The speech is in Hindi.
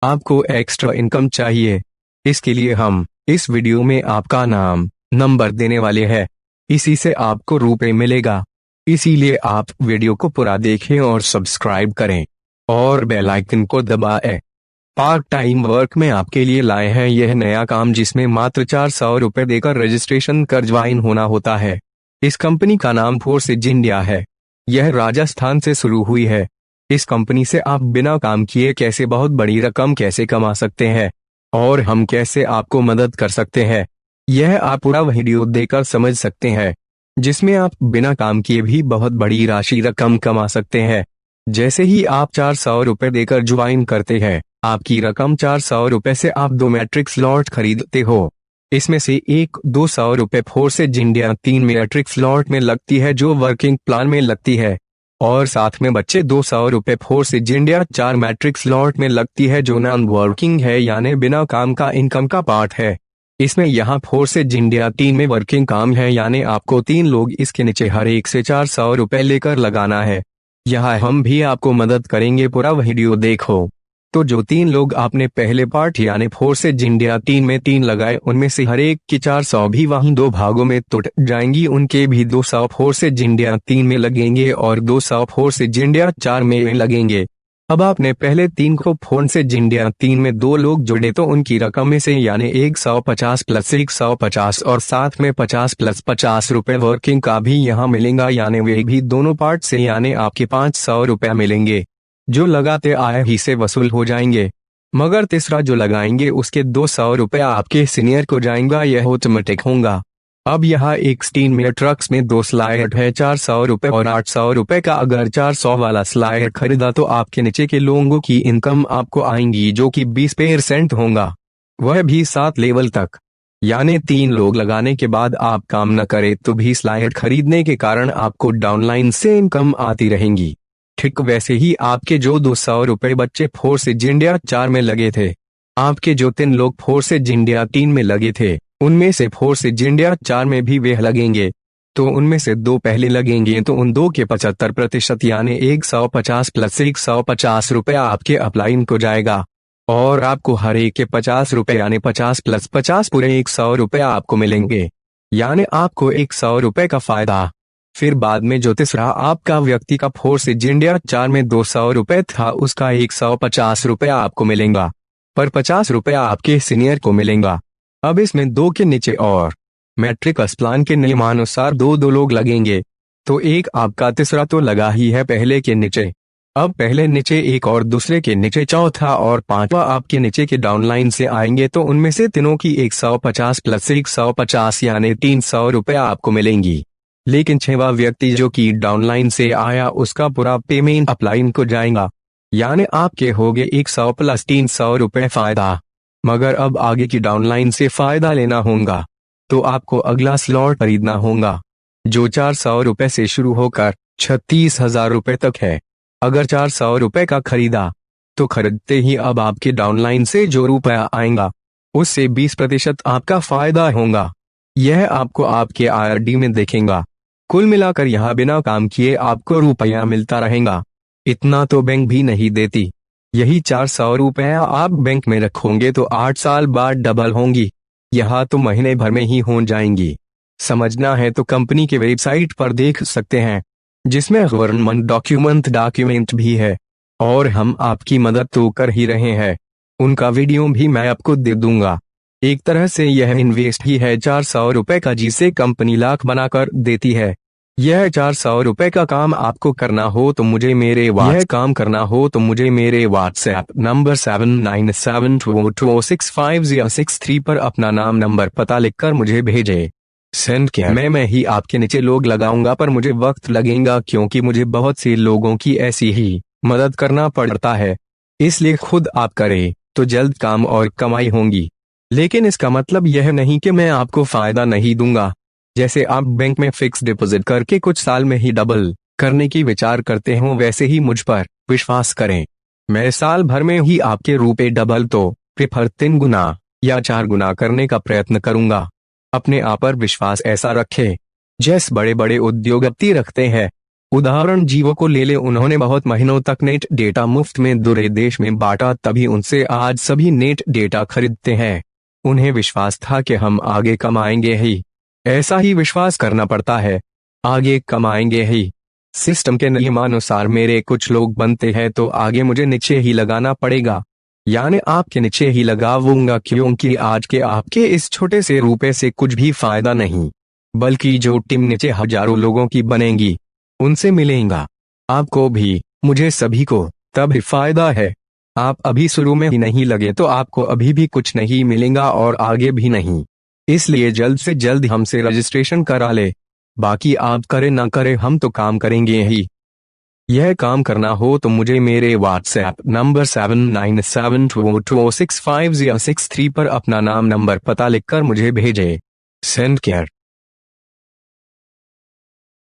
आपको एक्स्ट्रा इनकम चाहिए। इसके लिए हम इस वीडियो में आपका नाम नंबर देने वाले हैं। इसी से आपको रुपए मिलेगा। इसीलिए आप वीडियो को पूरा देखें और सब्सक्राइब करें और बेल आइकन को दबाएं। पार्ट टाइम वर्क में आपके लिए लाए हैं यह नया काम, जिसमें मात्र 400 रुपए देकर रजिस्ट्रेशन कर ज्वाइन होना होता है। इस कंपनी का नाम फोर्सेज इंडिया है। यह राजस्थान से शुरू हुई है। इस कंपनी से आप बिना काम किए कैसे बहुत बड़ी रकम कैसे कमा सकते हैं और हम कैसे आपको मदद कर सकते हैं, यह आप पूरा वीडियो देखकर समझ सकते हैं, जिसमें आप बिना काम किए भी बहुत बड़ी राशि रकम कमा सकते हैं। जैसे ही आप 400 रुपए देकर ज्वाइन करते हैं, आपकी रकम 400 रुपए से आप 2 मैट्रिक स्लॉट खरीदते हो। इसमें से एक 200 रुपए फोर्सेज इंडिया 3 मैट्रिक स्लॉट में लगती है, जो वर्किंग प्लान में लगती है, और साथ में बच्चे 200 रुपए फोर्सेज इंडिया 4 मैट्रिक स्लॉट में लगती है, जो नॉन वर्किंग है यानी बिना काम का इनकम का पार्ट है। इसमें यहाँ फोर्सेज इंडिया 3 में वर्किंग काम है, यानी आपको 3 लोग इसके नीचे हर एक से 400 रुपए लेकर लगाना है। यहाँ हम भी आपको मदद करेंगे, पूरा वीडियो देखो। तो जो 3 लोग आपने पहले पार्ट यानी फोर्सेज इंडिया 3 में 3 लगाए, उनमें से हर एक की 400 भी वहीं 2 भागों में टूट जाएंगी। उनके भी 200 फोर्सेज इंडिया 3 में लगेंगे और 200 फोर्सेज इंडिया 4 में लगेंगे। अब आपने पहले 3 को फोर्सेज इंडिया 3 में 2 लोग जुड़े, तो उनकी रकम में से यानी 150 प्लस 150 और साथ में 50 प्लस 50 रुपए वर्किंग का भी यहाँ मिलेगा, यानी वे भी दोनों पार्ट से यानी आपके 500 रुपए मिलेंगे, जो लगाते आए ही से वसूल हो जाएंगे। मगर तीसरा जो लगाएंगे उसके 200 रुपए आपके सीनियर को जाएंगा, यह ऑटोमेटिक होगा। अब यहाँ एक 3 में ट्रक्स में 2 स्लाइड है 400 रुपए और 800 रुपए का। अगर 400 वाला स्लाइड खरीदा तो आपके नीचे के लोगों की इनकम आपको आएंगी, जो कि 20% होगा, वह भी 7 लेवल तक। यानी 3 लोग लगाने के बाद आप काम न करें तो भी स्लाइड खरीदने के कारण आपको डाउनलाइन से इनकम आती रहेंगी। ठीक वैसे ही आपके जो 200 रुपए बच्चे फोर्सेज इंडिया 4 में लगे थे, आपके जो 3 लोग फोर्सेज इंडिया 3 में लगे थे, उनमें से फोर्सेज इंडिया 4 में भी वे लगेंगे। तो उनमें से 2 पहले लगेंगे, तो उन 2 के 75% यानी 150 प्लस 150 रुपए आपके अपलाइन को जाएगा, और आपको हर एक के 50 रुपए यानी 50 प्लस 50 पूरे 100 रुपए आपको मिलेंगे, यानी आपको 100 रुपए का फायदा। फिर बाद में जो तीसरा आपका व्यक्ति का फोर्सेज इंडिया 4 में 200 रुपए था, उसका 150 रुपए आपको मिलेगा, पर 50 रुपए आपके सीनियर को मिलेगा। अब इसमें 2 के नीचे और मैट्रिक प्लान के नियमानुसार 2 लोग लगेंगे, तो एक आपका तीसरा तो लगा ही है पहले के नीचे। अब पहले नीचे एक और दूसरे के नीचे चौथा और 5वां आपके नीचे के डाउनलाइन से आएंगे, तो उनमें से तीनों की 150 प्लस 150 यानी 300 रुपए आपको मिलेंगी। लेकिन 6वां व्यक्ति जो कि डाउनलाइन से आया, उसका पूरा पेमेंट अपलाइन को जाएगा, यानी आपके हो गए 100 प्लस 300 रुपए फायदा। मगर अब आगे की डाउनलाइन से फायदा लेना होगा, तो आपको अगला स्लॉट खरीदना होगा, जो 400 रुपए से शुरू होकर 36,000 रुपए तक है। अगर 400 रुपए का खरीदा, तो खरीदते ही अब आपके डाउनलाइन से जो रुपया आएगा, उससे 20% आपका फायदा होगा। यह आपको आपके आरडी में देखेगा। कुल मिलाकर यहाँ बिना काम किए आपको रुपया मिलता रहेगा। इतना तो बैंक भी नहीं देती। यही 400 रुपया आप बैंक में रखोगे तो 8 साल बाद डबल होंगी। यहाँ तो महीने भर में ही हो जाएंगी। समझना है तो कंपनी के वेबसाइट पर देख सकते हैं, जिसमें गवर्नमेंट डॉक्यूमेंट भी है, और हम आपकी मदद तो कर ही रहे हैं। उनका वीडियो भी मैं आपको दे दूंगा। एक तरह से यह इन्वेस्ट ही है 400 रुपए का, जिसे कंपनी लाख बनाकर देती है। यह 400 रुपए का काम आपको करना हो तो मुझे मेरे व्हाट्सएप नंबर 7972265063 पर अपना नाम नंबर पता लिखकर मुझे भेजे। सेंड किया मैं ही आपके नीचे लोग लगाऊंगा, पर मुझे वक्त लगेगा क्योंकि मुझे बहुत से लोगों की ऐसी ही मदद करना पड़ता है। इसलिए खुद आप करें तो जल्द काम और कमाई होंगी। लेकिन इसका मतलब यह नहीं कि मैं आपको फायदा नहीं दूंगा। जैसे आप बैंक में फिक्स डिपॉजिट करके कुछ साल में ही डबल करने की विचार करते हो, वैसे ही मुझ पर विश्वास करें। मैं साल भर में ही आपके रुपए डबल तो प्रेफर 3 गुना या 4 गुना करने का प्रयत्न करूंगा। अपने आप पर विश्वास ऐसा रखें जैसे बड़े बड़े उद्योगपति रखते हैं। उदाहरण जियो को ले ले, उन्होंने बहुत महीनों तक नेट डेटा मुफ्त में दूसरे देश में बांटा, तभी उनसे आज सभी नेट डेटा खरीदते हैं। उन्हें विश्वास था कि हम आगे कमाएंगे ही, ऐसा ही विश्वास करना पड़ता है, आगे कमाएंगे ही। सिस्टम के नियमानुसार मेरे कुछ लोग बनते हैं तो आगे मुझे नीचे ही लगाना पड़ेगा, यानी आपके नीचे ही लगाऊंगा, क्योंकि आज के आपके इस छोटे से रुपए से कुछ भी फायदा नहीं, बल्कि जो टीम नीचे हजारों लोगों की बनेगी उनसे मिलेगा। आपको भी, मुझे, सभी को तब ही फायदा है। आप अभी शुरू में ही नहीं लगे तो आपको अभी भी कुछ नहीं मिलेगा और आगे भी नहीं। इसलिए जल्द से जल्द हमसे रजिस्ट्रेशन करा ले, बाकी आप करे ना करे हम तो काम करेंगे ही। यह काम करना हो तो मुझे मेरे व्हाट्सएप नंबर 7972265063 पर अपना नाम नंबर पता लिखकर मुझे भेजें। Send care.